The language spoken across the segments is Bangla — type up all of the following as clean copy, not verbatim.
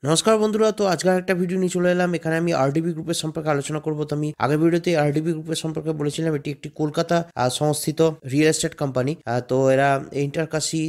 নমস্কার বন্ধুরা, তো আজকের একটা ভিডিও নিয়ে চলে এলাম। এখানে আমি আরডিবি গ্রুপের সম্পর্কে আলোচনা করব। তো আমি আগের ভিডিওতে আরডিবি গ্রুপের সম্পর্কে বলেছিলাম এটি একটি কলকাতা সংস্থিত রিয়েল এস্টেট কোম্পানি। তো এরা ইন্টারকাশি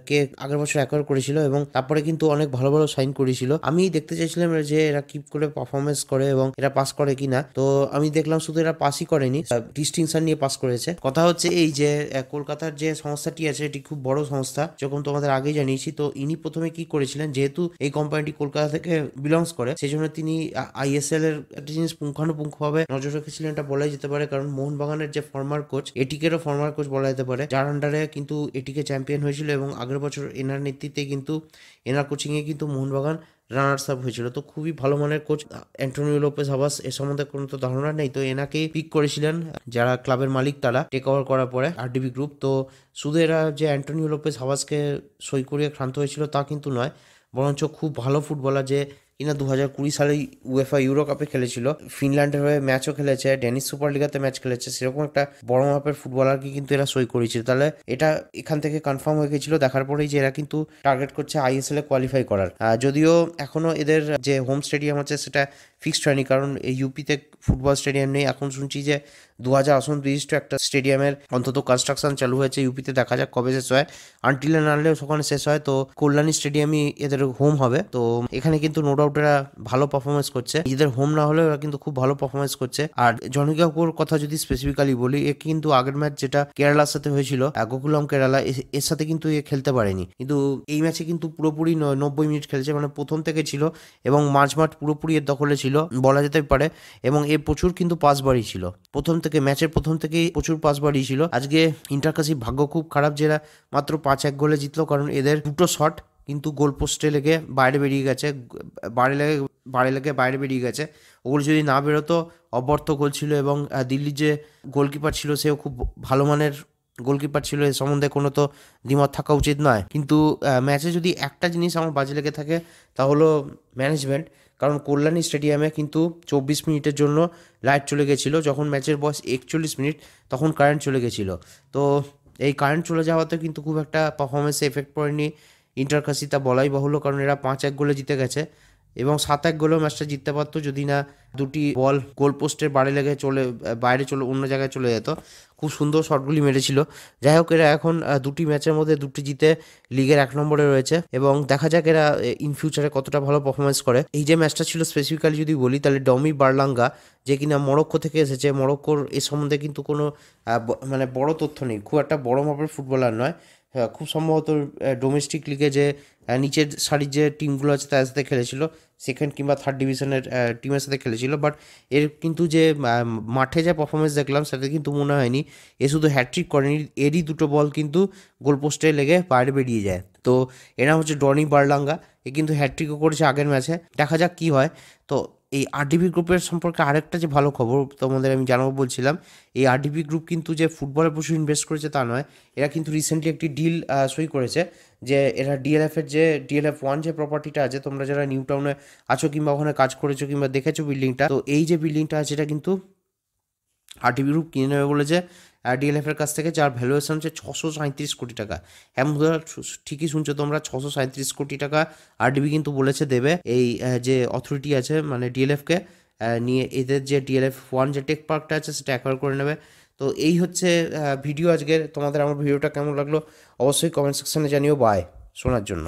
কে আগের বছর অ্যাকোয়ার করেছিল এবং তারপরে কিন্তু অনেক ভালো ভালো সাইন করেছিল। আমি দেখতে চাইছিলাম যে এরা কি করে পারফরমেন্স করে এবং এরা পাস করে কিনা। তো আমি দেখলাম শুধু এরা পাসই করেনি, ডিস্টিংশন নিয়ে পাস করেছে। কথা হচ্ছে এই যে কলকাতার যে সংস্থাটি আছে এটি খুব বড় সংস্থা, যেরকম তোমাদের আগেই জানিয়েছি। তো ইনি প্রথমে কি করেছিলেন, যেহেতু এই কোম্পানিটি কলকাতা থেকে বিলংস করে, সেই জন্য তিনি আইএসএল এর একটা জিনিস পুঙ্খানুপুঙ্খভাবে নজর রেখেছিলেন, এটা বলাই যেতে পারে। কারণ মোহনবাগানের যে ফর্মার কোচ, এটিকেরও ফর্মার কোচ বলা যেতে পারে, যার আন্ডারে কিন্তু এটিকে চ্যাম্পিয়ন হয়েছিল এবং আগের বছর এনার নেতৃত্বে কিন্তু এনার কোচিংয়ে কিন্তু মোহনবাগান রানার্স আপ হয়েছিল। তো খুবই ভালো মানের কোচ অ্যান্টোনিও লোপেজ হাবাস, এর সম্বন্ধে কোনো তো ধারণা নেই। তো এনাকেই পিক করেছিলেন যারা ক্লাবের মালিক, তারা টেক ওভার করার পরে আরডিবি গ্রুপ। তো শুধু এরা যে অ্যান্টোনিও লোপেজ হাবাসকে সই করিয়ে ক্ষান্ত হয়েছিল তা কিন্তু নয়, বরঞ্চ খুব ভালো ফুটবলার যে কিনা 2020 সালে উয়েফা ইউরো কাপে খেলেছিল, ফিনল্যান্ডের হয়ে ম্যাচও খেলেছে, ডেনিশ সুপার লিগাতে ম্যাচ খেলেছে, সেরকম একটা বড় মাপের ফুটবলারকে কিন্তু এরা সই করেছিল। তাহলে এটা এখান থেকে কনফার্ম হয়ে গেছিল দেখার পরেই যে এরা কিন্তু টার্গেট করছে আইএসএল এ কোয়ালিফাই করার। যদিও এখনো এদের যে হোম স্টেডিয়াম আছে সেটা ফিক্সড হয়নি, কারণ এই ইউপিতে ফুটবল স্টেডিয়াম নেই। এখন শুনছি যে 2000 আসন বিশিষ্ট একটা স্টেডিয়ামের অন্তত কনস্ট্রাকশন চালু হয়েছে ইউপিতে, দেখা যাক কবে শেষ হয়। আনটিল আনলেও সেখানে শেষ হয়, তো কল্যাণী স্টেডিয়ামই এদের হোম হবে। তো এখানে কিন্তু নো ডাউট এরা ভালো পারফরমেন্স করছে, নিজেদের হোম না হলেও এরা কিন্তু খুব ভালো পারফরমেন্স করছে। আর জনি কাপুর কথা যদি স্পেসিফিক্যালি বলি, এ কিন্তু আগের ম্যাচ যেটা কেরালার সাথে হয়েছিল, গোকুলাম কেরালা, এর সাথে কিন্তু এ খেলতে পারেনি, কিন্তু এই ম্যাচে কিন্তু পুরোপুরি 90 মিনিট খেলেছে, মানে প্রথম থেকে ছিল এবং মাঝমাঠ পুরোপুরি এর দখলে ছিল বলা যেতে পারে। এবং এ প্রচুর কিন্তু পাস বাড়িয়েছিল ম্যাচের প্রথম থেকেই প্রচুর পাস বাড়িয়েছিল। আজকে ইন্টারকাশি ভাগ্য খুব খারাপ যে এরা মাত্র 5-1 গোলে জিতলো, কারণ এদের দুটো শট কিন্তু গোল পোস্টে লেগে বাইরে বেরিয়ে গেছে, বাইরে বেরিয়ে গেছে। ওগুলো যদি না বেরোতো অব্যর্থ গোল ছিল। এবং দিল্লির যে গোলকিপার ছিল সেও খুব ভালো মানের গোলকিপার ছিল, এ সম্বন্ধে কোনো তো দ্বিমত থাকা উচিত নয়। কিন্তু ম্যাচে যদি একটা জিনিস আমার বাজে লেগে থাকে তা হলো ম্যানেজমেন্ট। কারণ কল্যাণী স্টেডিয়ামে কিন্তু 24 মিনিটের জন্য লাইট চলে গেছিলো, যখন ম্যাচের বয়স 41 মিনিট তখন কারেন্ট চলে গেছিলো। তো এই কারেন্ট চলে যাওয়াতে কিন্তু খুব একটা পারফরমেন্সে এফেক্ট পড়েনি ইন্টারকাশি, তা বলাই বাহুল্য, কারণ এরা 5-1 গোলে জিতে গেছে এবং 7-1 গোলেও ম্যাচটা জিততে পারতো যদি না দুটি বল গোল পোস্টের বাইরে চলে অন্য জায়গায় চলে যেত। খুব সুন্দর শটগুলি মেরেছিল। যাই হোক, এরা এখন দুটি ম্যাচের মধ্যে দুটি জিতে লিগের 1 নম্বরে রয়েছে এবং দেখা যাক এরা ইন ফিউচারে কতটা ভালো পারফরমেন্স করে। এই যে ম্যাচটা ছিল স্পেসিফিক্যালি যদি বলি, তাহলে ডমি বার্লাঙ্গা, যে কিনা মরক্কো থেকে এসেছে, মরক্কোর এ সম্বন্ধে কিন্তু কোনো মানে বড় তথ্য নেই, খুব একটা বড় মাপের ফুটবলার নয়। খুব সম্ভবত ডোমেস্টিক লিগে যে নিচের সারির যে টিমগুলো আছে তাদের সাথে খেলেছিল, সেকেন্ড কিংবা থার্ড ডিভিশনের টিমের সাথে খেলেছিল। বাট এর কিন্তু যে মাঠে যে পারফরমেন্স দেখলাম সেটা কিন্তু মনে হয়নি এ শুধু হ্যাট্রিক করেনি, এরই দুটো বল কিন্তু গোলপোস্টে লেগে বাইরে বেরিয়ে যায়। তো এরা হচ্ছে ডনি বার্লাঙ্গা, এ কিন্তু হ্যাট্রিকও করেছে আগের ম্যাচে, দেখা যাক কি হয়। তো এই আরডিবি গ্রুপের সম্পর্কে আরেকটা যে ভালো খবর তোমাদের আমি জানাবো বলছিলাম, এই আরডিবি গ্রুপ কিন্তু যে ফুটবলে প্রচুর ইনভেস্ট করেছে তা নয়, এরা কিন্তু রিসেন্টলি একটি ডিল সই করেছে, যে এরা ডিএলএফ 1 যে প্রপার্টিটা আছে, তোমরা যারা নিউ টাউনে আছো কিংবা ওখানে কাজ করেছো কিংবা দেখেছো বিল্ডিংটা, তো এই যে বিল্ডিংটা আছে এটা কিন্তু আরডিবি গ্রুপ কিনে নেবে বলেছে ডিএলএফ এর কাছ থেকে, যার ভ্যালুয়েশন হচ্ছে 637 কোটি টাকা। হ্যাঁ বন্ধুরা, ঠিকই শুনছো তোমরা, 637 কোটি টাকা আরডিবি কিন্তু বলেছে দেবে এই যে অথরিটি আছে মানে ডিএলএফকে নিয়ে, এদের যে ডিএলএফ 1 যে টেক পার্কটা আছে সেটা অ্যাকোয়ার করে নেবে। তো এই হচ্ছে ভিডিও আজকের। তোমাদের আমার ভিডিওটা কেমন লাগলো অবশ্যই কমেন্ট সেকশনে জানিও। বাই, শোনার জন্য।